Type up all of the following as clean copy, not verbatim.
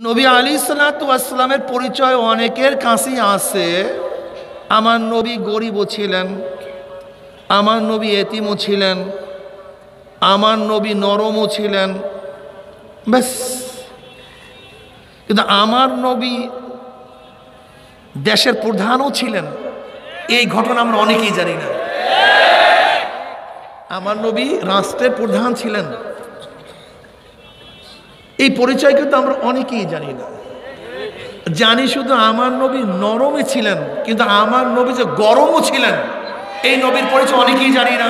নবী আলাইহিসসালাতু ওয়াসসালামের পরিচয় অনেকের কাছেই আছে। আমার নবী গরিবও ছিলেন, আমার নবী এতিমও ছিলেন, আমার নবী নরমও ছিলেন, ব্যাস। কিন্তু আমার নবী দেশের প্রধানও ছিলেন, এই ঘটনা আমরা অনেকেই জানি না। আমার নবী রাষ্ট্রের প্রধান ছিলেন, এই পরিচয় কিন্তু আমরা অনেকেই জানি না। জানি শুধু আমার নবী নরমে ছিলেন, কিন্তু আমার নবী যে গরমও ছিলেন, এই নবীর পরিচয় অনেকেই জানি না।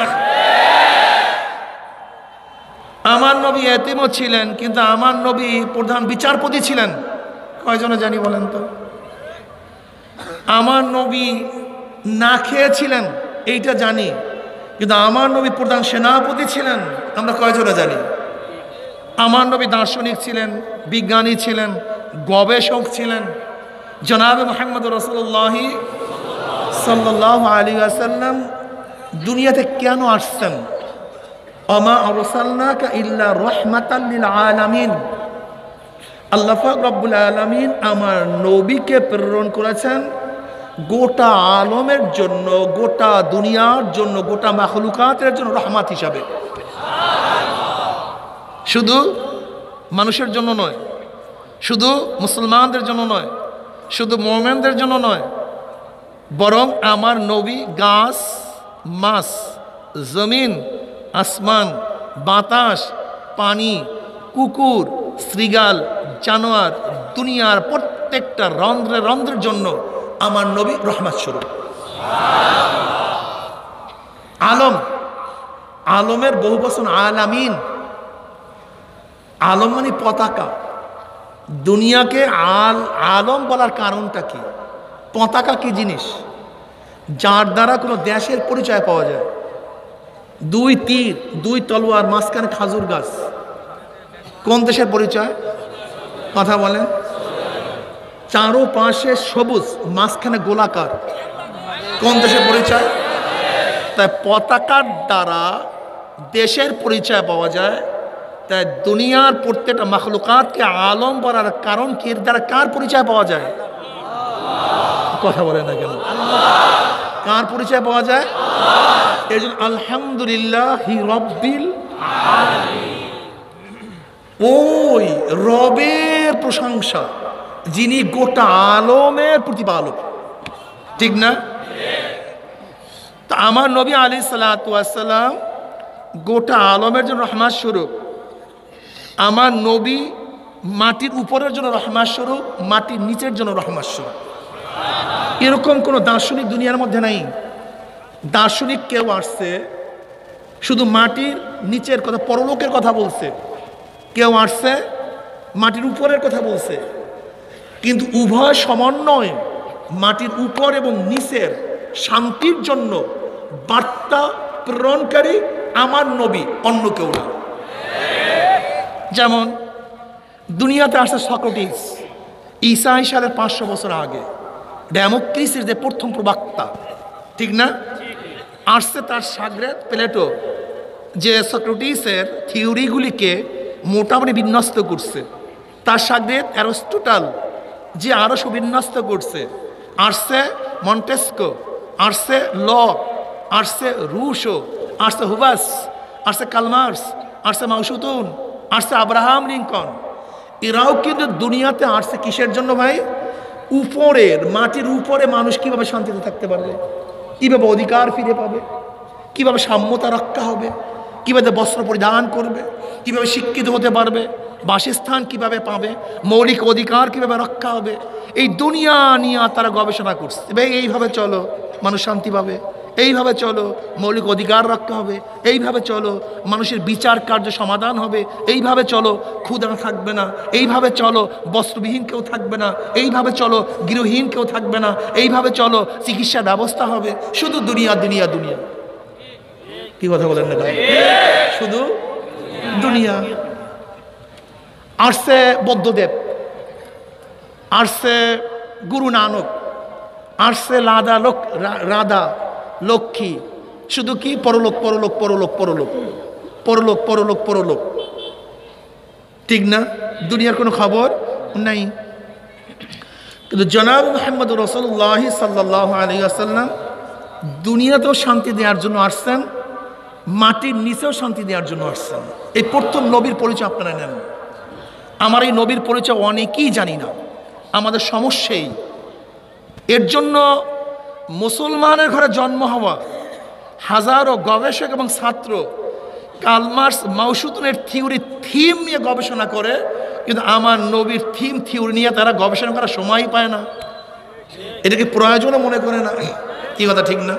আমার নবী এতিমও ছিলেন, কিন্তু আমার নবী প্রধান বিচারপতি ছিলেন, কয়জনে জানি বলেন তো? আমার নবী না খেয়েছিলেন, এইটা জানি, কিন্তু আমার নবী প্রধান সেনাপতি ছিলেন, আমরা কয়জনে জানি? আমার নবী দার্শনিক ছিলেন, বিজ্ঞানী ছিলেন, গবেষক ছিলেন। জনাবে মুহাম্মদ রাসূলুল্লাহ সাল্লাল্লাহু আলাইহি ওয়াসাল্লাম দুনিয়াতে কেন আসছেন? ওমা আরসালনাকা ইল্লা রাহমাতাল লিল আলামিন। আল্লাহ পাক রব্বুল আলামিন আমার নবীকে প্রেরণ করেছেন গোটা আলমের জন্য, গোটা দুনিয়ার জন্য, গোটা মাখলুকাতের জন্য রহমত হিসাবে। শুধু মানুষের জন্য নয়, শুধু মুসলমানদের জন্য নয়, শুধু মুমিনদের জন্য নয়, বরং আমার নবী গাছ, মাছ, জমিন, আসমান, বাতাস, পানি, কুকুর, শৃগাল, জানোয়ার, দুনিয়ার প্রত্যেকটা রন্ধ্রে রন্ধ্রের জন্য আমার নবী রহমত স্বরূপ। আলম, আলমের বহু বচন আলামিন। আলম মানে পতাকা। দুনিয়াকে আলম বলার কারণটা কি? পতাকা কি জিনিস? যার দ্বারা কোনো দেশের পরিচয় পাওয়া যায়। দুই তীর, দুই তলোয়ার, মাঝখানে খাজুর গাছ, কোন দেশের পরিচয়? কথা বলেন। চারো পাশে সবুজ, মাঝখানে গোলাকার, কোন দেশের পরিচয়? তাই পতাকার দ্বারা দেশের পরিচয় পাওয়া যায়। তাই দুনিয়ার প্রত্যেকটা মাখলুকাতকে আলম বলার কারণ কি? এর দ্বারা কার পরিচয় পাওয়া যায়? কথা বলে না কেন? কার পরিচয় পাওয়া যায়? এই জন্য আলহামদুলিল্লাহি রাব্বিল আলামিন, ওই রবের প্রশংসা যিনি গোটা আলমের প্রতিপালক, ঠিক না? তা আমার নবী আলাইহিসসালাতু ওয়াসসালাম গোটা আলমের জন্য রহমত স্বরূপ। আমার নবী মাটির উপরের জন্য রহমত স্বরূপ, মাটির নিচের জন্য রহমত স্বরূপ। এরকম কোনো দার্শনিক দুনিয়ার মধ্যে নাই। দার্শনিক কেউ আসছে শুধু মাটির নিচের কথা, পরলোকের কথা বলছে, কেউ আসছে মাটির উপরের কথা বলছে, কিন্তু উভয় সমন্বয় মাটির উপর এবং নিচের শান্তির জন্য বার্তা প্রেরণকারী আমার নবী, অন্য কেউ না। যেমন দুনিয়াতে আসছে সক্রেটিস, ঈসা সালের 500 বছর আগে, ডেমোক্রেসির যে প্রথম প্রবক্তা, ঠিক না? আসছে তার শাগরেদ প্লেটো, যে সক্রেটিসের থিওরিগুলিকে মোটামুটি বিন্যস্ত করছে। তার শাগরেদ অ্যারিস্টটল, যে আরও সুবিন্যস্ত করছে। আসছে মন্টেস্কো, আসছে লক, আসছে রুশো, আসছে হুবাস, আসছে কালমার্স, আসছে মাউসুতুন, আসছে আব্রাহাম লিঙ্কন। এরাও কিন্তু দুনিয়াতে আসছে কিসের জন্য ভাই? উপরের, মাটির উপরে মানুষ কিভাবে শান্তিতে থাকতে পারবে, কিভাবে অধিকার ফিরে পাবে, কিভাবে সাম্যতা রক্ষা হবে, কিভাবে বস্ত্র পরিধান করবে, কিভাবে শিক্ষিত হতে পারবে, বাসস্থান কিভাবে পাবে, মৌলিক অধিকার কিভাবে রক্ষা হবে, এই দুনিয়া নিয়ে তারা গবেষণা করছে। ভাই এইভাবে চলো মানুষ শান্তি পাবে, এইভাবে চলো মৌলিক অধিকার রক্ষা হবে, এইভাবে চলো মানুষের বিচার কার্য সমাধান হবে, এইভাবে চলো ক্ষুধা থাকবে না, এইভাবে চলো বস্ত্রবিহীন কেউ থাকবে না, এইভাবে চলো গৃহহীন কেউ থাকবে না, এইভাবে চলো চিকিৎসা ব্যবস্থা হবে। শুধু দুনিয়া দুনিয়া দুনিয়া। কি কথা বলেন না? শুধু দুনিয়া। আসছে বৌদ্ধদেব, আসছে গুরু নানক, আসছে রাধা লক্ষ্মী, শুধু কি পরলোক পরলোক পরলোক পরলোক পরলোক পরলোক পরলোক, ঠিক না? দুনিয়ার কোনো খবর নাই। কিন্তু জনাব মুহাম্মদ রাসূলুল্লাহ সাল্লাল্লাহু আলাইহি ওয়াসাল্লাম দুনিয়াতেও শান্তি দেওয়ার জন্য আসছেন, মাটির নিচেও শান্তি দেওয়ার জন্য আসছেন। এই প্রথম নবীর পরিচয় আপনারা নেন। আমার এই নবীর পরিচয় অনেকেই জানি না, আমাদের সমস্যাই। এর জন্য মুসলমানের ঘরে জন্ম হওয়া হাজারো গবেষক এবং ছাত্র কার্ল মার্কস মাউসুতুনের থিম নিয়ে গবেষণা করে, কিন্তু আমার নবীর থিওরি নিয়ে তারা গবেষণা করার সময়ই পায় না। এটাকে প্রয়োজনও মনে করে না। কি কথা ঠিক না?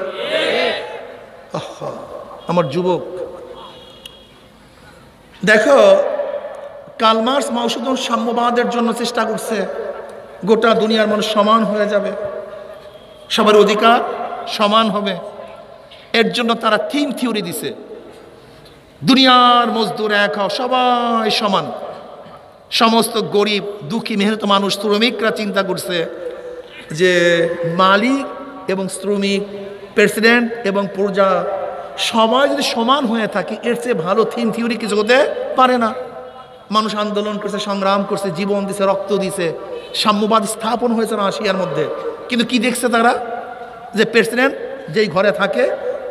আমার যুবক দেখো, কার্ল মার্কস মাউসুতুন সাম্যবাদের জন্য চেষ্টা করছে, গোটা দুনিয়ার মানুষ সমান হয়ে যাবে, সবার অধিকার সমান হবে। এর জন্য তারা থিওরি দিছে, দুনিয়ার মজদুর এক হও, সবাই সমান। সমস্ত গরিব দুঃখী মেহনত মানুষ, শ্রমিকরা চিন্তা করছে যে মালিক এবং শ্রমিক, প্রেসিডেন্ট এবং প্রজা সবাই যদি সমান হয়ে থাকে, এর চেয়ে ভালো থিওরি কিছু হতে পারে না। মানুষ আন্দোলন করছে, সংগ্রাম করছে, জীবন দিছে, রক্ত দিছে, সাম্যবাদ স্থাপন হয়েছে রাশিয়ার মধ্যে। কিন্তু কি দেখছে তারা? যে প্রেসিডেন্ট যেই ঘরে থাকে,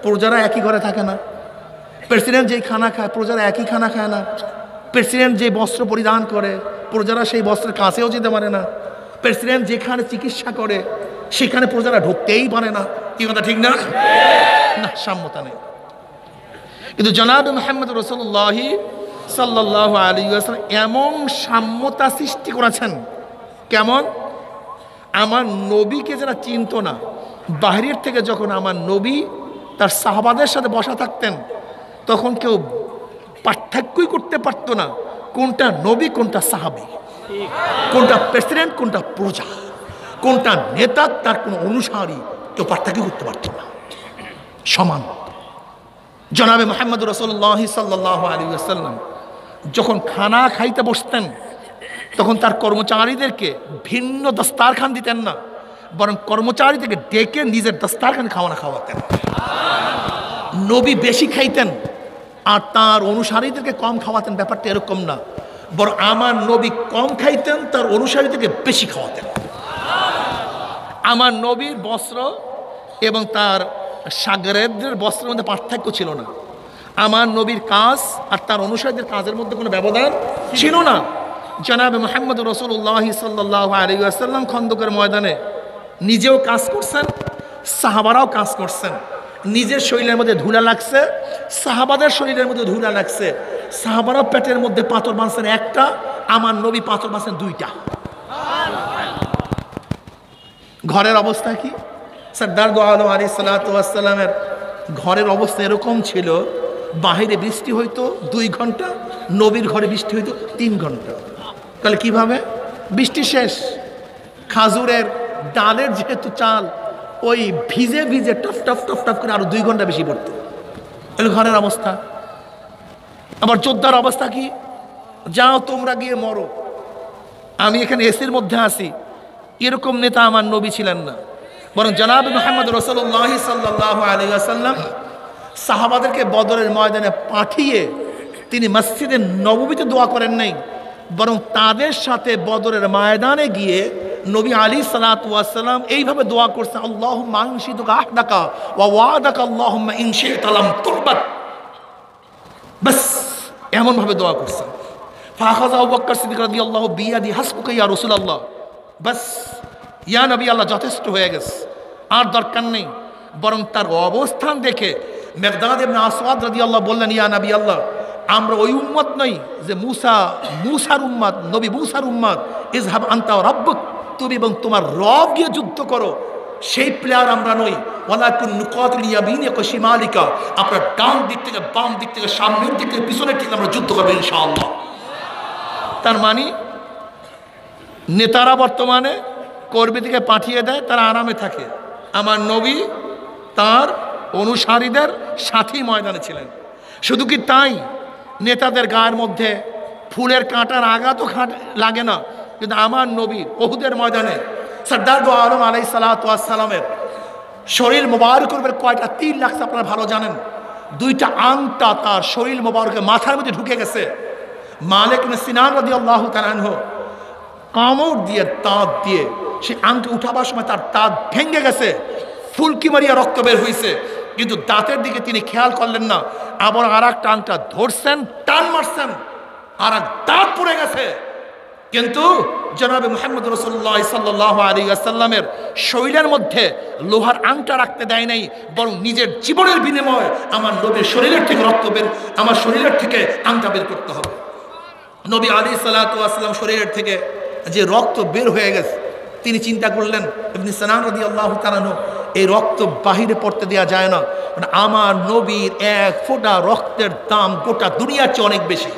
প্রজারা একই ঘরে থাকে না। প্রেসিডেন্ট যেই খানা খায়, প্রজারা একই খানা খায় না। প্রেসিডেন্ট যে বস্ত্র পরিধান করে, প্রজারা সেই বস্ত্রের কাছেও যেতে পারে না। প্রেসিডেন্ট যেখানে চিকিৎসা করে, সেখানে প্রজারা ঢুকতেই পারে না। কি কথা ঠিক না? না, সাম্যতা নেই। কিন্তু জনাব মুহাম্মদ রাসূলুল্লাহ সাল্লাল্লাহু আলাইহি ওয়াসাল্লাম এমন সাম্যতা সৃষ্টি করেছেন। কেমন? আমার নবীকে যারা চিনত না, বাহিরের থেকে যখন আমার নবী তার সাহাবাদের সাথে বসা থাকতেন, তখন কেউ পার্থক্যই করতে পারত না কোনটা নবী, কোনটা সাহাবী, কোনটা প্রেসিডেন্ট, কোনটা প্রজা, কোনটা নেতা, তার কোনো অনুসারী, কেউ পার্থক্য করতে পারত না, সমান। জনাবে মুহাম্মদ রাসূলুল্লাহ সাল্লাল্লাহু আলাইহি ওয়াসাল্লাম যখন খানা খাইতে বসতেন, তখন তার কর্মচারীদেরকে ভিন্ন দস্তারখান দিতেন না, বরং কর্মচারীদেরকে ডেকে নিজের দস্তারখান খাওয়াতেন। নবী বেশি খাইতেন আর তার অনুসারীদেরকে কম খাওয়াতেন। ব্যাপারটা এরকম না, বরং আমার নবী কম খাইতেন, তার অনুসারীদেরকে বেশি খাওয়াতেন। আমার নবীর বস্ত্র এবং তার সাগরেদের বস্ত্রের মধ্যে পার্থক্য ছিল না। আমার নবীর কাজ আর তার অনুসারীদের কাজের মধ্যে কোনো ব্যবধান ছিল না। জনাবে মুহাম্মদ রাসূলুল্লাহ সাল্লাল্লাহু আলাইহি ওয়াসাল্লাম খন্দকের ময়দানে নিজেও কাজ করছেন, সাহাবারাও কাজ করছেন। নিজের শরীরের মধ্যে ধুলা লাগছে, সাহাবাদের শরীরের মধ্যে ধুলা লাগছে। সাহাবারাও পেটের মধ্যে পাথর বাঁধছেন একটা, আমার নবী পাথর বাঁধছেন দুইটা। ঘরের অবস্থা কি? সরদার দো আলম আলাইহিস সালাতু ওয়াস সালামের ঘরের অবস্থা এরকম ছিল, বাহিরে বৃষ্টি হইতো 2 ঘন্টা, নবীর ঘরে বৃষ্টি হইতো 3 ঘন্টা। তাহলে কিভাবে? বৃষ্টি শেষ, খাজুরের ডালের যেহেতু চাল, ওই ভিজে ভিজে টপ টপ টপ টপ করে আরো 2 ঘন্টা বেশি পড়তো। তাহলে ঘরের অবস্থা। আবার যোদ্ধার অবস্থা কি? যাও তোমরা গিয়ে মরো, আমি এখানে এসির মধ্যে আছি। এরকম নেতা আমার নবী ছিলেন না, বরং জনাব মুহাম্মদ রাসূলুল্লাহ সাল্লাল্লাহু আলাইহি ওয়াসাল্লাম সাহাবাদেরকে বদরের ময়দানে পাঠিয়ে তিনি মসজিদে নববীতে দোয়া করেন নাই, বরং তাদের সাথে বদরের ময়দানে গিয়ে নবী আলাইহিস সালাতু ওয়াস সালাম এইভাবে দোয়া করছে, আল্লাহুম্মা আনশিদুকা আহদাকা ওয়া ওয়াদাকা আল্লাহুম্মা ইন শি'তা লাম তুরবাত। বাস এমন ভাবে দোয়া করছে। ফাখাযা আবু বকর সিদ্দিক রাদিয়াল্লাহু বিয়াদি হাসবুকা ইয়া রাসূলুল্লাহ। বাস ইয়া নবী আল্লাহ, যথেষ্ট হয়ে গেছে, আর দরকার নেই। বরং তার অবস্থান দেখে মিকদাদ ইবনে আসওয়াদ রাদিয়াল্লাহু বললেন, ইয়া নবী আল্লাহ, আমরা ওই উম্মত নই যে মুসার উম্মত, নবী মুসার উম্মত। ইযহাব আনতা ওয়া রাব্বুক, তুমি এবং তোমার রব গিয়ে যুদ্ধ করো, সেই প্লেয়ার আমরা নই। ওয়ালাকিন নুকাতিল ইয়ামিনিকা ওয়া শিমালিকা, আপনার ডান দিক থেকে বাম দিক থেকে সামনের দিক থেকে পিছনের দিকে আমরা যুদ্ধ করব ইনশাআল্লাহ। তার মানে নেতারা বর্তমানে কর্মী থেকে পাঠিয়ে দেয়, তারা আরামে থাকে। আমার নবী তার অনুসারীদের সাথী ময়দানে ছিলেন। শুধু কি তাই, নেতাদের গায়ের মধ্যে ফুলের কাঁটার আঘাতও লাগে না, কিন্তু আমার নবী উহুদের ময়দানে সরদার দো আলম আলাইহিস সালাতু ওয়াস সালামের শরীর মোবারকের উপরে কয়টা তীর লাগছে আপনারা ভালো জানেন। 2টা আংটা তার শরীর মোবারকের মাথার মধ্যে ঢুকে গেছে। মালিক ইবনে সিনান রাদিয়াল্লাহু তাআলা আনহু কামড় দিয়ে দাঁত দিয়ে সে আংটি উঠাবার সময় তার দাঁত ভেঙে গেছে, ফুলকি মারিয়া রক্ত বের হয়েছে, কিন্তু দাঁতের দিকে তিনি খেয়াল করলেন না। আবার আর একটা আংটা ধরছেন, টান মারছেন, আর এক দাঁত পড়ে গেছে। কিন্তু জনাবে মুহাম্মদ রাসূলুল্লাহ সাল্লাল্লাহু আলাইহি ওয়াসাল্লামের শরীরের মধ্যে লোহার আংটা রাখতে দেয় নাই, বরং নিজের জীবনের বিনিময়ে আমার নবীর শরীরের থেকে রক্ত বের, আমার শরীরের থেকে আংটা বের করতে হবে। নবী আলাইহিস সালাতু ওয়াস সালাম শরীরের থেকে যে রক্ত বের হয়ে গেছে, তিনি চিন্তা করলেন, ইবনে সিনান রাদিয়াল্লাহু তাআলা আনহু, এই রক্ত বাহিরে পড়তে দেওয়া যায় না, কারণ আমার নবীর এক ফোঁটা রক্তের দাম গোটা দুনিয়ার চেয়ে অনেক বেশি।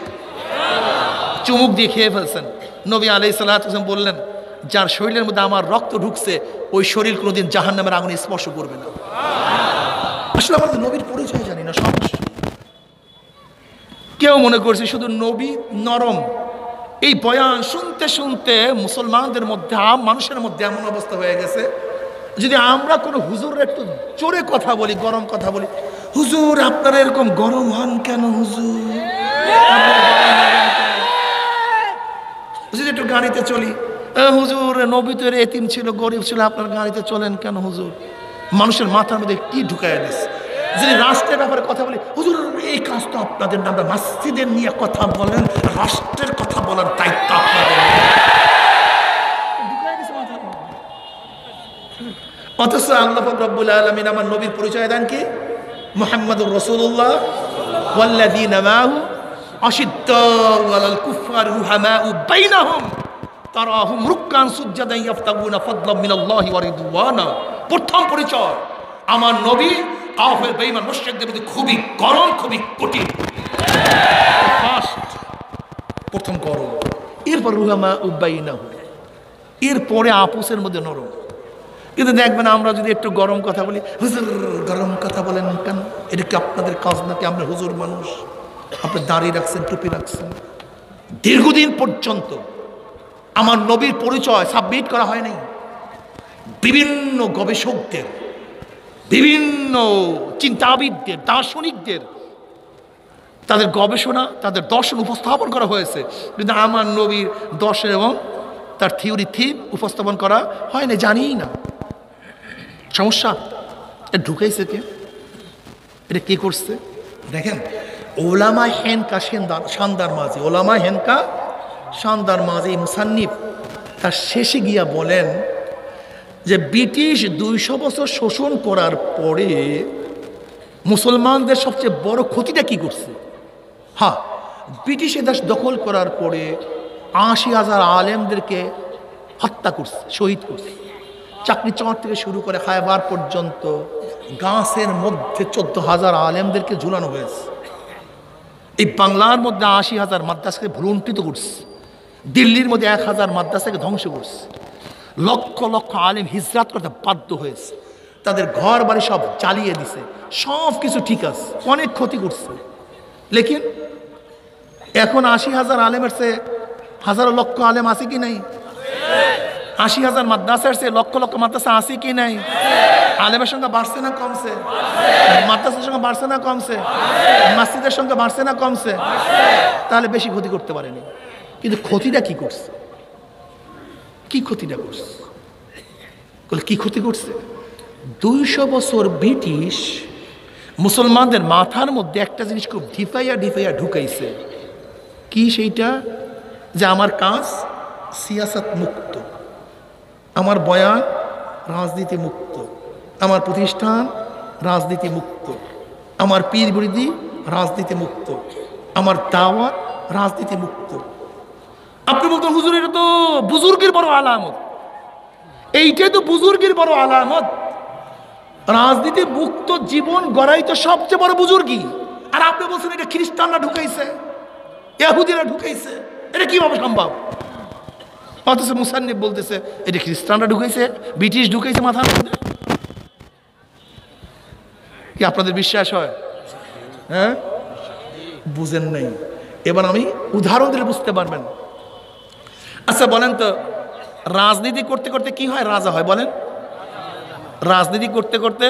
চুমুক দিয়ে খেয়ে ফেলছেন। নবী আলাইহিস সালাতু ওয়াস সালাম বললেন, যার শরীরের মধ্যে আমার রক্ত ঢুকছে ওই শরীর কোনোদিন জাহান্নামের আগুনে স্পর্শ করবে না। আসলে আমাদের নবীর পরিচয় জানি না, সমস্যা। কেউ মনে করছে শুধু নবী নরম। এই বয়ান শুনতে শুনতে মুসলমানদের মধ্যে, আম মানুষের মধ্যে এমন অবস্থা হয়ে গেছে, যদি আমরা কোনো হুজুর একটু জোরে কথা বলি, গরম কথা বলি, হুজুর আপনারা এরকম গরম হন কেন হুজুর? যদি একটু গাড়িতে চলি, হুজুর নবী তো এতিম ছিল, গরিব ছিল, আপনার গাড়িতে চলেন কেন হুজুর? মানুষের মাথার মধ্যে কি ঢুকায় দিচ্ছে। যদি রাষ্ট্রের ব্যাপারে কথা বলি, হুজুর এই কাজ তো আপনাদের না, আমরা মসজিদের নিয়ে কথা বলেন, রাষ্ট্রের কথা বলার দায়িত্ব আপনাদের। অথচ আল্লাহ রাব্বুল আলামিন আমার নবীর পরিচয় দেন কি? মুহাম্মাদুর রাসূলুল্লাহ ওয়াল্লাযীনা মাআহু আশিদ্দাউ আলাল কুফফার রুহামাউ বাইনাহুম তারাহুম রুকআন সুজদান ইয়াফতাগুনা ফাদলাম মিনাল্লাহি ওয়া রিদওয়ানা। প্রথম পরিচয়, আমার নবী কাফের বেঈমান মুশরিকদের মধ্যে খুবই গরম, খুবই কঠিন, ফাস্ট, প্রথম গরম, এরপর রুহামাউ বাইনাহুম, এরপরে আপোসের মধ্যে নরম। কিন্তু দেখবেন আমরা যদি একটু গরম কথা বলি, হুজুর গরম কথা বলেন কেন? এটা কি আপনাদের কাজ নাকি? আমরা হুজুর মানুষ, আপনি দাঁড়িয়ে রাখছেন, টুপি রাখছেন। দীর্ঘদিন পর্যন্ত আমার নবীর পরিচয় সাবমিট করা হয় নাই। বিভিন্ন গবেষকদের, বিভিন্ন চিন্তাবিদদের, দার্শনিকদের তাদের গবেষণা, তাদের দর্শন উপস্থাপন করা হয়েছে, কিন্তু আমার নবীর দর্শন এবং তার থিওরি থিম উপস্থাপন করা হয় না, জানি না। সমস্যা এটা ঢুকাইছে কে? এটা কে করছে? দেখেন, ওলামা হেনকা শানদার মাঝি, ওলামা হেনকা শানদার মাঝি মুসান্নিফ তার শেষে গিয়া বলেন যে ব্রিটিশ 200 বছর শোষণ করার পরে মুসলমানদের সবচেয়ে বড় ক্ষতিটা কি করছে? হ্যাঁ, ব্রিটিশ দেশ দখল করার পরে 80,000 আলেমদেরকে হত্যা করছে, শহীদ করছে। চাকরি চর থেকে শুরু করে খায়বার পর্যন্ত গাছের মধ্যে 14,000 আলেমদেরকে ঝুলানো হয়েছে। এই বাংলার মধ্যে 80,000 মাদ্রাসাকে ভুলুণ্ঠিত করছে। দিল্লির মধ্যে 1,000 মাদ্রাসাকে ধ্বংস করছে। লক্ষ লক্ষ আলেম হিজরাত করতে বাধ্য হয়েছে, তাদের ঘর বাড়ি সব জ্বালিয়ে দিছে। সব কিছু ঠিক আছে, অনেক ক্ষতি করছে। লেকিন এখন 80,000 আলেমের চেয়ে হাজারো লক্ষ আলেম আছে কি নাই? 80,000 মাদ্রাসার চেয়ে লক্ষ লক্ষ মাদ্রাসা আছে কি নাই? আলেমের সংখ্যা বাড়ছে না কমছে? মাদ্রাসার সংখ্যা বাড়ছে না কমছে? মসজিদের সংখ্যা বাড়ছে না কমছে? তাহলে বেশি ক্ষতি করতে পারেনি। কিন্তু ক্ষতিটা কি করছে? কি ক্ষতিটা করছে? কি ক্ষতি করছে? 200 বছর ব্রিটিশ মুসলমানদের মাথার মধ্যে একটা জিনিস খুব ঢিপাইয়া ঢিপাইয়া ঢুকাইছে। কি সেইটা? যে আমার কাজ সিয়াসত মুক্ত, আমার বয়ান রাজনীতি মুক্ত, আমার প্রতিষ্ঠান রাজনীতি মুক্ত, আমার পীর মুরিদি রাজনীতি মুক্ত, আমার দাওয়াত রাজনীতি মুক্ত। আপনি বলতেন হুজুর এটা তো বুজুর্গের বড় আলামত। এইটাই তো বুজুর্গের বড় আলামত। রাজনীতি মুক্ত জীবন গড়াই তো সবচেয়ে বড় বুজুর্গি। আর আপনি বলছেন এটা খ্রিস্টানরা ঢুকাইছে, ইহুদিরা ঢুকাইছে। এটা কিভাবে সম্ভব? অথচ মুসান্নিফ বলতেছে এটা খ্রিস্টানরা ঢুকাইছে, ব্রিটিশ ঢুকাইছে মাথার মধ্যে। কি আপনাদের বিশ্বাস হয়? হ্যাঁ, বুঝেন নাই। এবার আমি উদাহরণ দিলে বুঝতে পারবেন। আচ্ছা বলেন তো, রাজনীতি করতে করতে কি হয়? রাজা হয়। বলেন, রাজনীতি করতে করতে,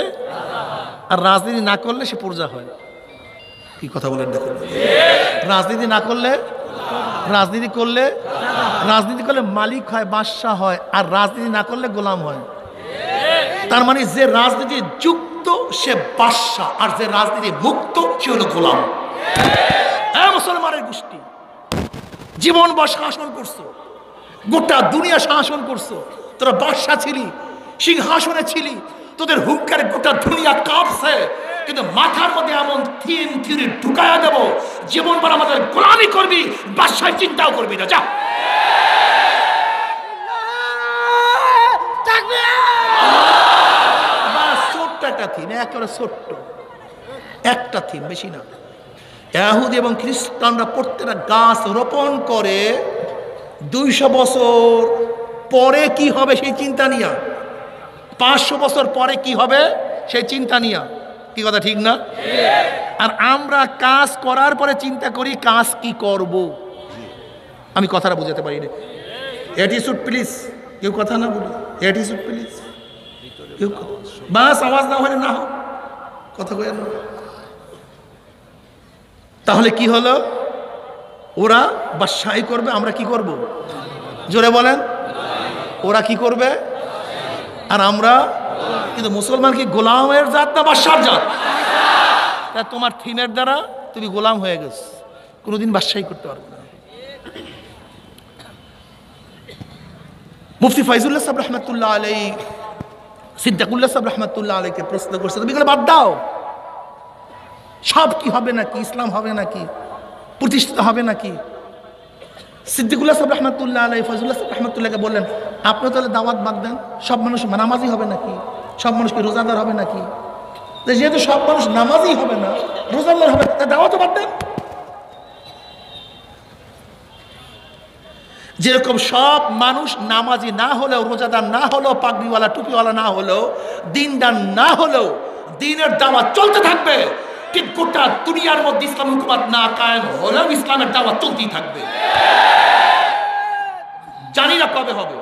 আর রাজনীতি না করলে সে প্রজা হয়। কি কথা বলেন দেখুন, রাজনীতি না করলে রাজনীতি করলে মালিক হয়, বাদশাহ হয়, আর রাজনীতি না করলে গোলাম হয়। তার মানে যে রাজনীতি যুক্ত সে বাদশাহ, আর যে রাজনীতি মুক্ত সে হলো গোলাম। হ্যাঁ মুসলমানের গোষ্ঠী, জীবন বা শাসন করছো, গোটা দুনিয়া শাসন করছো, তোরা বাদশাহ ছিলি, সিংহাসনে ছিলি, তোদের হুঙ্কারে গোটা দুনিয়া কাঁপছে, কিন্তু মাথার মধ্যে এমন থিওরি ঢুকায়া দেব, জীবন ভর আমাদের গোলামি করবি, বাদশাহ চিন্তাও করবি না। যা ছোট্ট একটা থিম, একেবারে ছোট্ট একটা থিম, বেশি না। ইহুদি এবং খ্রিস্টানরা প্রত্যেকটা গাছ রোপণ করে 200 বছর পরে কি হবে সেই চিন্তা নিয়া, 500 বছর পরে কি হবে সেই চিন্তা নিয়া। কি কথা ঠিক না? আর আমরা কাজ করার পরে চিন্তা করি কাজ কি করব। আমি কথাটা বুঝাতে পারি না। অ্যাটিটিউড প্লিজ, কেউ কথা না বলি, অ্যাটিটিউড প্লিজ, কেউ বাস আওয়াজ না হলে না হোক, কথা কই না। তাহলে কি হলো? ওরা বাদশাহী করবে, আমরা কি করব? জোরে বলেন। ওরা কি করবে আর আমরা? কিন্তু মুসলমান কি গোলামের জাত না বাদশার জাত? তা তোমার থিমের দ্বারা তুমি গোলাম হয়ে গেছো, কোনোদিন বাদশাহী করতে পারবে না। মুফতি ফাইজুল্লাহ সাহেব রহমতুল্লাহ আলাইহি, সিদ্দিকুল্লাহ সাহেব রহমতুল্লাহ আলাইহিকে প্রশ্ন করছে, তুমি এগুলো বাদ দাও, সব কি হবে নাকি? ইসলাম হবে নাকি? প্রতিষ্ঠিত হবে নাকি? সিদ্দিকুল্লাহ সাহেব রহমতুল্লাহ আলাইহি ফাইজুল্লাহ সাহেব রহমতুল্লাহকে বললেন, আপনি তাহলে দাওয়াত বাদ দেন, সব মানুষ নামাজি হবে নাকি? সব মানুষ কি রোজাদার হবে নাকি? যেহেতু সব মানুষ নামাজি হবে না, রোজাদার হবে, তা দাওয়াতও বাদ দেন। যেরকম সব মানুষ নামাজি না হলেও, রোজাদার না হলেও, পাগড়িওয়ালা টুপিওয়ালা না হলেও, দিনদার না হলেও দিনের দাওয়াত চলতে থাকবে, ঠিক গোটা দুনিয়ার মধ্যে ইসলাম হুকুমত না কায়েম হলেও ইসলামের দাওয়াত চলতেই থাকবে। জানি না কবে হবে,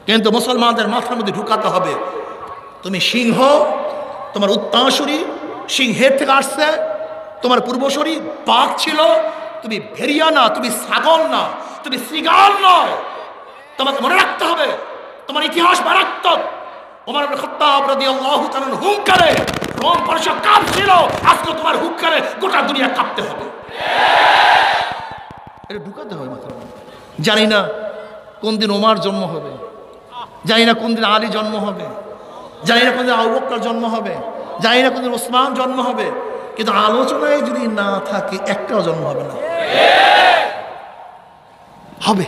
কিন্তু মুসলমানদের মাথার মধ্যে ঢুকাতে হবে, তুমি সিংহ, তোমার উত্তরসূরি সিংহের থেকে আসছে, তোমার পূর্বসূরি বাঘ ছিল, তুমি ভেড়িয়া না, তুমি ছাগল না, তুমি শৃগাল নয়। তোমাকে মনে রাখতে হবে, তোমার ইতিহাস মারাত্মক। ওমর ইবনে খাত্তাব রাদিয়াল্লাহু তাআলা হুঙ্কারে রোম পারস্য কাঁপছিল, আজকে তোমার হুঙ্কারে গোটা দুনিয়া কাঁপতে হবে। এটা ঢুকাতে হবে মাথার মধ্যে। জানি না কোন দিন ওমর জন্ম হবে, জানি না কোন দিন আলী জন্ম হবে, জানি না কোন দিন আবু বকর জন্ম হবে, জানি না কোন দিন ওসমান জন্ম হবে, কিন্তু আলোচনায় যদি না থাকে একটাও জন্ম হবে না। হবে,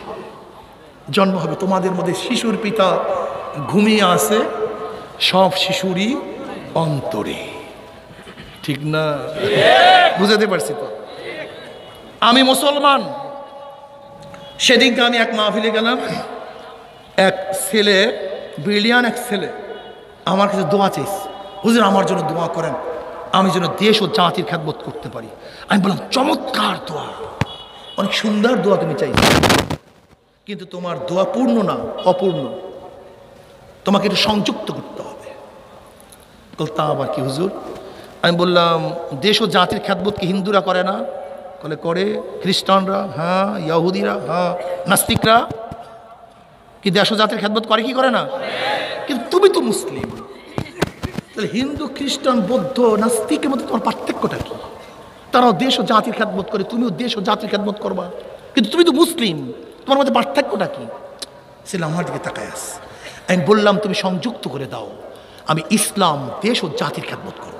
জন্ম হবে। তোমাদের মধ্যে শিশুর পিতা ঘুমিয়ে আছে, সব শিশুরই অন্তরে, ঠিক না? বুঝাতে পারছি তো? আমি মুসলমান। সেদিনকে আমি এক মাহফিলে গেলাম, এক ছেলে, ব্রিলিয়ান এক ছেলে আমার কাছে দোয়া চাইছে, হুজুর আমার জন্য দোয়া করেন, আমি যেন দেশ ও জাতির খেদমত করতে পারি। আমি বললাম চমৎকার দোয়া, অনেক সুন্দর দোয়া তুমি চাইছো, কিন্তু তোমার দোয়া পূর্ণ না, অপূর্ণ, তোমাকে একটু সংযুক্ত করতে হবে। তা আবার কি হুজুর? আমি বললাম দেশ ও জাতির খেদমত কি হিন্দুরা করে না? বলে করে। খ্রিস্টানরা? হ্যাঁ। ইহুদিরা? হ্যাঁ। নাস্তিকরা কি দেশ ও জাতির খেদমত করে কি করে না? কিন্তু তুমি তো মুসলিম, তাহলে হিন্দু, খ্রিস্টান, বৌদ্ধ, নাস্তিকের মধ্যে তোমার পার্থক্যটা কি? তারাও দেশ ও জাতির খেদমত করে, তুমিও দেশ ও জাতির খেদমত করবা, কিন্তু তুমি তো মুসলিম, তোমার মধ্যে পার্থক্যটা কি? সেটা আমার দিকে তাকায় আস। আমি বললাম তুমি সংযুক্ত করে দাও, আমি ইসলাম, দেশ ও জাতির খেদমত করব।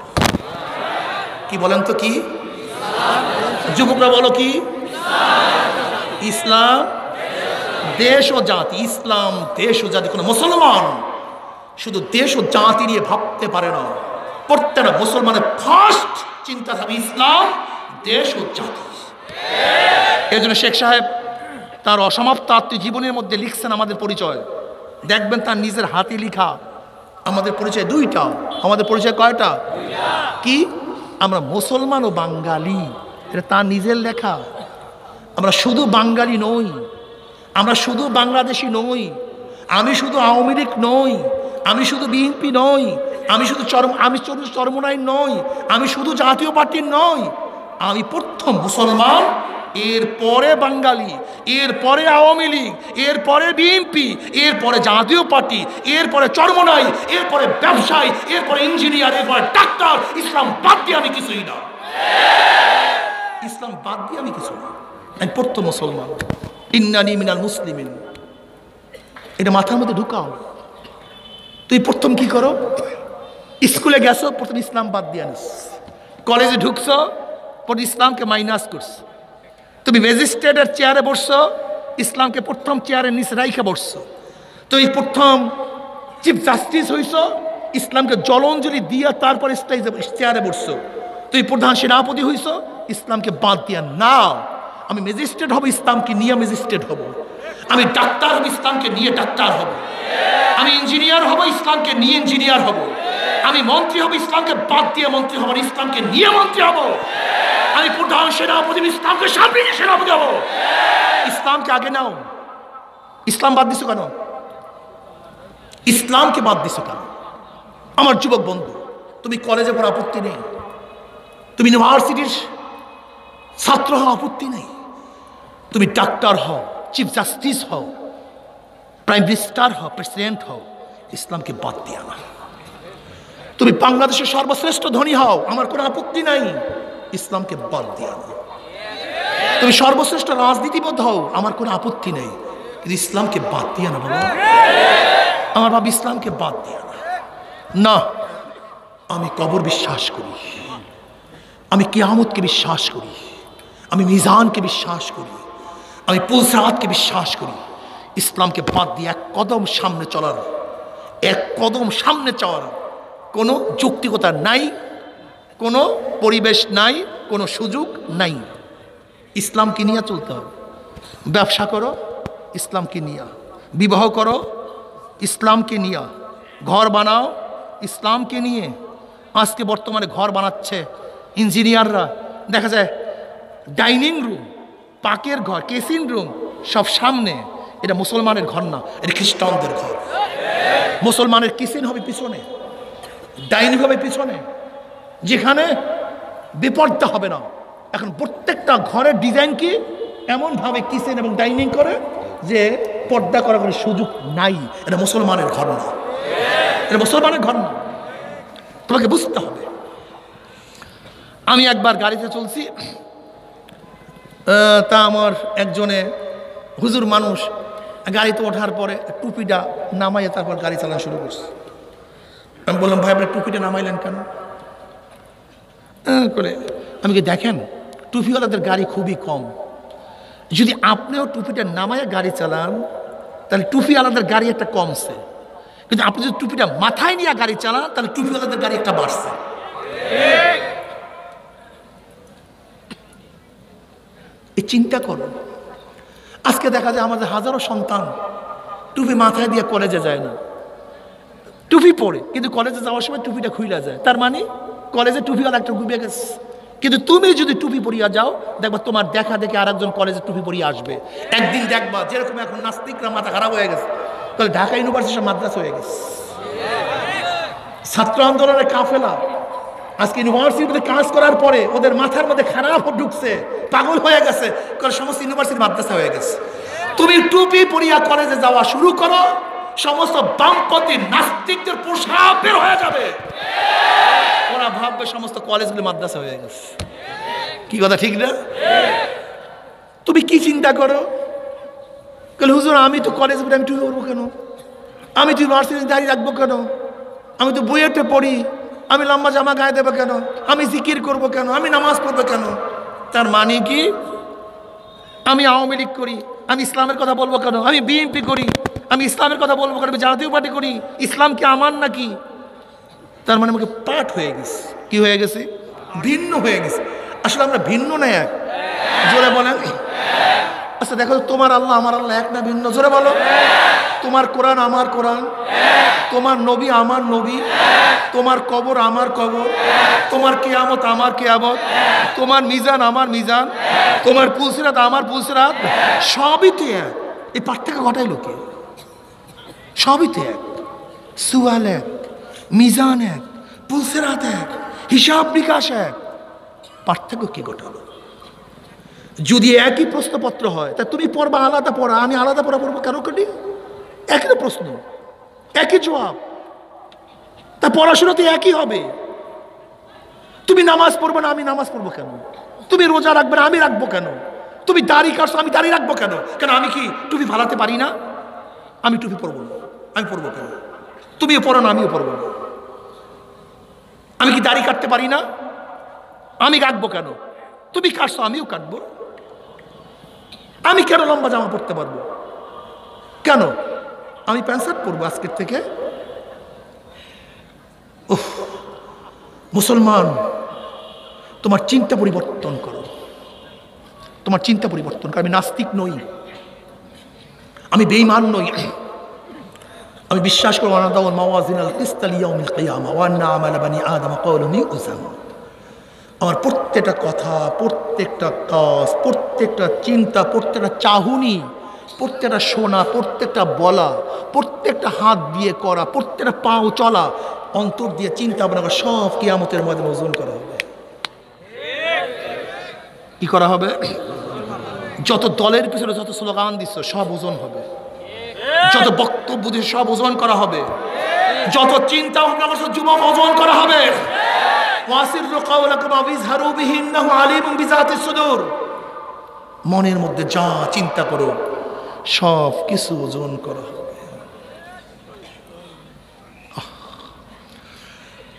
কি বলেন তো? কি যুবকরা বলো? কি ইসলাম, দেশ ও জাতি। ইসলাম, দেশ ও জাতি। কোনো মুসলমান শুধু দেশ ও জাতি নিয়ে ভাবতে পারে না। প্রত্যেকটা মুসলমানের ফার্স্ট চিন্তা থাকবে ইসলাম, দেশ ও জাতি। এই জন্য শেখ সাহেব তার অসমাপ্ত আত্মজীবনের মধ্যে লিখছেন আমাদের পরিচয়। দেখবেন তার নিজের হাতে লিখা আমাদের পরিচয় দুইটা। আমাদের পরিচয় কয়টা? কি? আমরা মুসলমান ও বাঙালি, এটা তার নিজের লেখা। আমরা শুধু বাঙালি নই, আমরা শুধু বাংলাদেশি নই, আমি শুধু আওয়ামী লীগ নই, আমি শুধু বিএনপি নই, আমি শুধু চরমনাই নই, আমি শুধু জাতীয় পার্টির নই, আমি প্রথম মুসলমান, এরপরে বাঙালি, এরপরে আওয়ামী লীগ, এরপরে বিএনপি, এরপরে জাতীয় পার্টি, এরপরে চরমনাই, এরপরে ব্যবসায়ী, এরপরে ইঞ্জিনিয়ার, এরপরে ডাক্তার। ইসলাম বাদ দিয়ে আমি কিছুই না, ইসলাম বাদ দিয়ে আমি কিছু না। আমি প্রথম মুসলমান, ইন্নানি মিনাল মুসলিমিন, এটা মাথার মধ্যে ঢুকাও। তুই প্রথম কি করো? স্কুলে গেছো, প্রথম ইসলাম বাদ দিয়ে আনিস। কলেজে ঢুকছো, পরে ইসলামকে মাইনাস করছো। তুমি ম্যাজিস্ট্রেটের চেয়ারে বসছো, ইসলামকে প্রথম চেয়ারের নিচে রাইখে বসছো। তুমি প্রথম চিফ জাস্টিস হইছো, ইসলামকে জলাঞ্জলি দিয়া তারপর চেয়ারে বসছো। তুমি প্রধান সেনাপতি হইছো, ইসলামকে বাদ দিয়া। না, আমি ম্যাজিস্ট্রেট হব, ইসলামকে নিয়ে ম্যাজিস্ট্রেট হব। আমি ডাক্তার হব, ইসলামকে নিয়ে ডাক্তার হব। আমি ইঞ্জিনিয়ার হব, ইসলামকে নিয়ে ইঞ্জিনিয়ার হব। আমি মন্ত্রী হব, ইসলামকে বাদ দিয়ে মন্ত্রী হব, ইসলামকে নিয়ে মন্ত্রী হব। আমি প্রধান সেনাপতি, ইসলামকে সামনে নিয়ে সেনাপতি হব। ইসলামকে আগে নাও। ইসলাম বাদ দিছো কেন? ইসলামকে বাদ দিছো কেন? আমার যুবক বন্ধু, তুমি কলেজে পড়া আপত্তি নেই, তুমি ইউনিভার্সিটির ছাত্র হওয়া আপত্তি নেই, তুমি ডাক্তার হও, চিফ জাস্টিস হও, প্রাইম মিনিস্টার হও, প্রেসিডেন্ট হও, ইসলামকে বাদ দিয়া না। তুমি বাংলাদেশের সর্বশ্রেষ্ঠ ধনী হও, আমার কোনো আপত্তি নাই, ইসলামকে বাদ দিয়া না। তুমি সর্বশ্রেষ্ঠ রাজনীতিবিদ হও, আমার কোনো আপত্তি নেই, কিন্তু ইসলামকে বাদ দিয়া না। বলো, আমার বাবা ইসলামকে বাদ দিয়া না। না, আমি কবর বিশ্বাস করি, আমি কিয়ামতকে বিশ্বাস করি, আমি মিজানকে বিশ্বাস করি, আমি পুলসরাতকে বিশ্বাস করি। ইসলামকে বাদ দিয়ে এক কদম সামনে চলার, এক কদম সামনে চলার কোনো যৌক্তিকতা নাই, কোনো পরিবেশ নাই, কোনো সুযোগ নাই। ইসলামকে নিয়ে চলতে হবে। ব্যবসা করো, ইসলামকে নিয়ে। বিবাহ করো, ইসলামকে নিয়ে। ঘর বানাও, ইসলামকে নিয়ে। আজকে বর্তমানে ঘর বানাচ্ছে ইঞ্জিনিয়াররা, দেখা যায় ডাইনিং রুম, পাকের ঘর, কেসিং রুম সব সামনে। এটা মুসলমানের ঘর না, এটা খ্রিস্টানদের ঘর। মুসলমানের কিচেন হবে পিছনে, ডাইনিং হবে পিছনে, যেখানে বিপর্দা হবে না। এখন প্রত্যেকটা ঘরের ডিজাইন কি এমনভাবে কিচেন এবং ডাইনিং করে যে পর্দা করার কোনো সুযোগ নাই। এটা মুসলমানের ঘর না, এটা মুসলমানের ঘর না, তোমাকে বুঝতে হবে। আমি একবার গাড়িতে চলছি, তা আমার একজনে হুজুর মানুষ গাড়িতে ওঠার পরে টুপিটা নামাইয়ে তারপর গাড়ি চালানো শুরু করছে। আমি বললাম, ভাই আপনি টুপিটা নামাইলেন কেন? করে আমি কি দেখেন, টুপিওয়ালাদের গাড়ি খুবই কম। যদি আপনিও টুপিটা নামাইয়া গাড়ি চালান, তাহলে টুপিওয়ালাদের গাড়ি একটা কমছে। কিন্তু আপনি যদি টুপিটা মাথায় নিয়ে গাড়ি চালান, তাহলে টুপিওয়ালাদের গাড়ি একটা বাড়ছে। এই চিন্তা করুন। আজকে দেখা যায় আমাদের হাজারো সন্তান টুপি মাথায় দিয়ে কলেজে যায় না, টুপি পরে, কিন্তু কলেজে যাওয়ার সময় টুপিটা খুইলা যায়। তার মানে কলেজে টুপিওয়ালা একটা ডুবে গেছে। কিন্তু তুমি যদি টুপি পরিয়া যাও, দেখবা তোমার দেখা দেখে আর একজন কলেজে টুপি পরিয়ে আসবে। একদিন দেখবা যেরকম এখন নাস্তিকরা মাথা খারাপ হয়ে গেছে, তাহলে ঢাকা ইউনিভার্সিটির মাদ্রাসা হয়ে গেছে। ছাত্র আন্দোলনের কাফেলা আজকে ইউনিভার্সিটিতে কাজ করার পরে ওদের মাথার মধ্যে খারাপ ঢুকছে, পাগল হয়ে গেছে, সমস্ত ইউনিভার্সিটির মাদ্রাসা হয়ে গেছে। তুমি টুপি পরিয়া কলেজে যাওয়া শুরু করো, সমস্ত বামপন্থী নাস্তিকদের পোশাক বের হয়ে যাবে। ওরা ভাববে সমস্ত কলেজগুলো মাদ্রাসা হয়ে গেছে। কি কথা ঠিক না? তুমি কি চিন্তা করো, হুজুর আমি তো কলেজ পড়ি, আমি টুপি পরবো কেন? আমি তো ইউনিভার্সিটি দাঁড়িয়ে রাখবো কেন? আমি তো বইয়েতে পড়ি, আমি লম্বা জামা গায়ে দেবো কেন? আমি জিকির করবো কেন? আমি নামাজ পড়বো কেন? তার মানে কি আমি আওয়ামী লীগ করি, আমি ইসলামের কথা বলবো কেন? আমি বিএনপি করি, আমি ইসলামের কথা বলবো কেন? আমি জাতীয় পার্টি করি, ইসলাম কি আমার নাকি? তার মানে আমাকে পাঠ হয়ে গেছে। কি হয়ে গেছে? ভিন্ন হয়ে গেছে। আসলে আমরা ভিন্ন না এক। জোরে বলেন। আচ্ছা দেখো, তোমার আল্লাহ আমার আল্লাহ এক না ভিন্ন? জোরে বলো। তোমার কোরআন আমার কোরআন, তোমার নবী আমার নবী, তোমার কবর আমার কবর, তোমার কিয়ামত আমার কিয়ামত, তোমার মিজান আমার মিজান, তোমার পুলসিরাত আমার পুলসিরাত, সবই তো এক। এই পার্থক্য ঘটাইল কে? সবই তো এক। সুয়াল এক, মিজান এক, পুলসিরাত এক, হিসাব বিকাশ এক। পার্থক্য কে ঘটালো? যদি একই প্রশ্নপত্র হয় তা তুমি পড়বা আলাদা পড়া, আমি আলাদা পড়া পড়বো কেন? কাটি একই তো প্রশ্ন, একই জবাব, তা পড়াশোনা তো একই হবে। তুমি নামাজ পড়বে না, আমি নামাজ পড়বো কেন? তুমি রোজা রাখবে না, আমি রাখবো কেন? তুমি দাড়ি কাটছো, আমি দাড়ি রাখবো কেন? কেন আমি কি টুপি ফালাতে পারি না? আমি টুপি পরবো না, আমি পরবো কেন? তুমিও পড়ো না, আমিও পরবো না। আমি কি দাড়ি কাটতে পারি না? আমি কাটবো কেন? তুমি কাটছো, আমিও কাটবো। আমি কেন লম্বা জামা পরতে পারবো? কেন? আমি প্যান্ট শার্ট পরবো আজকের থেকে। ওহ মুসলমান, তোমার চিন্তা পরিবর্তন করো, তোমার চিন্তা পরিবর্তন করো। আমি নাস্তিক নই, আমি বেঈমান নই, আমি বিশ্বাস করব আনাদাউল মাওয়াজিন আল কিসত লিয়াউমিল কিয়ামা ওয়া আন্না আমালা বানি আদম কাওলুন ইউজান। আমার প্রত্যেকটা কথা, প্রত্যেকটা কাজ, প্রত্যেকটা চিন্তা, প্রত্যেকটা চাহুনি, প্রত্যেকটা শোনা, প্রত্যেকটা বলা, প্রত্যেকটা হাত দিয়ে করা, প্রত্যেকটা পাও চলা, অন্তর দিয়ে চিন্তা ভাবনা করা, সব কিয়ামতের ময়দানে ওজন করা হবে। কি করা হবে? যত দলের পিছনে যত স্লোগান দিচ্ছ সব ওজন হবে, যত বক্তব্য দিয়ে সব ওজন করা হবে, যত চিন্তা ভাবনা করছো যুবক ওজন করা হবে। মনের মধ্যে যা চিন্তা করো সব কিছু ওজন করা হবে।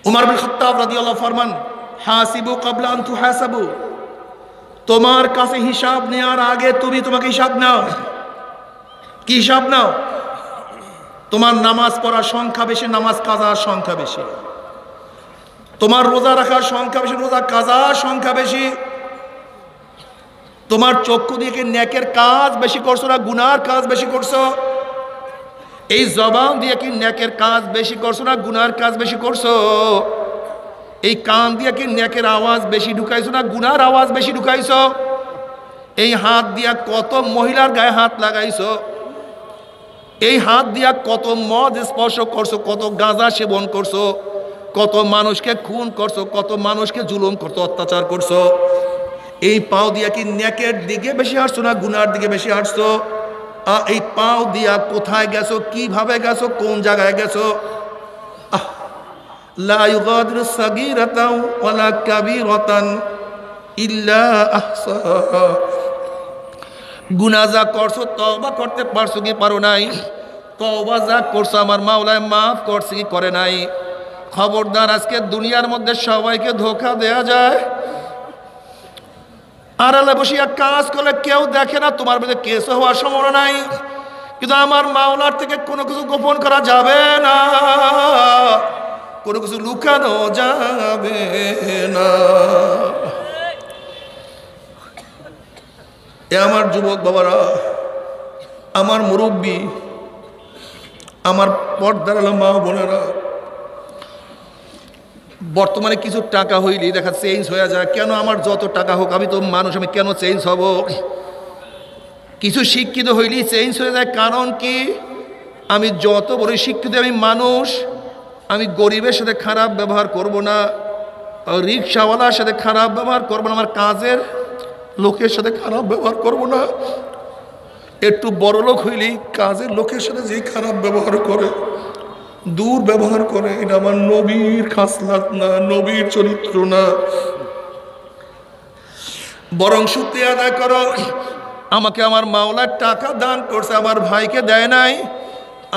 উমর বিন খাত্তাব রাদিয়াল্লাহু ফরমান, হাসিবু ক্বাবলা আন তুহাসাবু, তোমার কাছে হিসাব নেওয়ার আগে তুমি তোমাকে হিসাব নাও। কি হিসাব নাও? তোমার নামাজ পড়ার সংখ্যা বেশি, নামাজ কাজার সংখ্যা বেশি। তোমার রোজা রাখার সংখ্যা বেশি, রোজা কাজার সংখ্যা বেশি। তোমার চক্ষু দিয়ে কি নেকের কাজ বেশি করছো না গুনার কাজ বেশি করছো? এই জবান দিয়ে কি নেকের কাজ বেশি করছো না গুনার কাজ বেশি করছো? এই কান দিয়ে কি নেকের আওয়াজ বেশি ঢুকাইছো না গুনার আওয়াজ বেশি ঢুকাইছো? এই হাত দিয়া কত মহিলার গায়ে হাত লাগাইছো? এই হাত দিয়া কত মদ স্পর্শ করছো, কত গাঁজা সেবন করছো, কত মানুষকে খুন করছো, কত মানুষকে জুলুম করছো, অত্যাচার করছো? এই পাও দিয়া কি নেকের দিকে বেশি হাঁটছো না গুনার দিকে বেশি হাঁটছো? এই পাও দিয়া কোথায় গেছো, কিভাবে গেছো, কোন জায়গায় গেছো? লা ইউগাদিরু সাগীরাতাও ওয়ালা কাবীরাতান ইল্লা আহসাহা। গুনাহ যা করছো তওবা করতে পারছো কি পারো নাই? তওবা যা করছো আমার মাওলায় মাফ করছে কি করে নাই? খবরদার, আজকে দুনিয়ার মধ্যে সবাইকে ধোঁকা দেয়া যায়। আড়ালে বসিয়া কাজ করলে কেউ দেখে না, তোমার মধ্যে কেস হওয়ার সম্ভাবনা নাই। কিন্তু আমার মাওলার থেকে কোনো কিছু গোপন করা যাবে না, কোনো কিছু লুকানো যাবে না। এ আমার যুবক বাবারা, আমার মুরব্বী, আমার পর্দার আলো মা বোনেরা, বর্তমানে কিছু টাকা হইলেই দেখা চেঞ্জ হয়ে যায়। কেন? আমার যত টাকা হোক, আমি তো মানুষ, আমি কেন চেঞ্জ হব? কিছু শিক্ষিত হইলেই চেঞ্জ হয়ে যায়। কারণ কি? আমি যত বড় শিক্ষিত, আমি মানুষ, আমি গরিবের সাথে খারাপ ব্যবহার করব না, রিক্সাওয়ালার সাথে খারাপ ব্যবহার করব না, আমার কাজের লোকের সাথে খারাপ ব্যবহার করব না। একটু বড় লোক হইলেই কাজের লোকের সাথে যে খারাপ ব্যবহার করে, দূর ব্যবহার করে, এটা আমার নবীর খাসলাত না, নবীর চরিত্র না। বরং শুকরিয়া আদায় করো, আমাকে আমার মাওলা টাকা দান করছে, আমার ভাইকে দেয় নাই।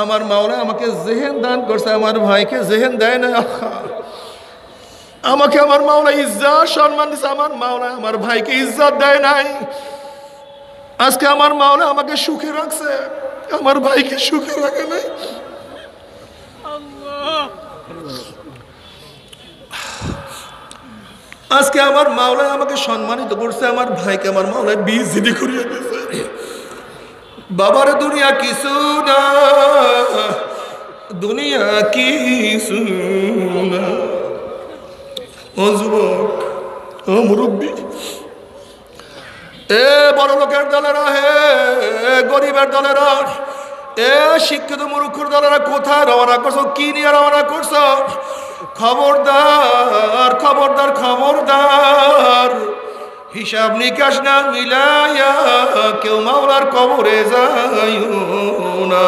আমার মাওলা আমাকে জেহেন দান করছে, আমার ভাইকে জেহেন দেয় নাই। আমাকে আমার মাওলা ইজ্জত সম্মান দিছে, আমার মাওলা আমার ভাইকে ইজ্জত দেয় নাই। আজকে আমার মাওলা আমাকে সুখে রাখছে, আমার ভাইকে সুখে রাখে নাই। আজকে আমার মাওলা আমাকে সম্মানিত করছে, আমার ভাইকে আমার মাওলা বিজিডি করিয়ে দিয়েছে। বাবার দুনিয়া কিছু না, দুনিয়া কিছু না। ও যুবক, ও মুরব্বী, এ বড় লোকের দলেরা, হে গরিবের দলেরা, এ শিক্ষিত মূর্খের দলেরা, কোথায় রওনা করছো? কি নিয়ে রওনা করছো? খবরদার, খবরদার, খবরদার, হিসাব নিকাশ না মিলাইয়া কেউ মাওলার কবরে যাইও না।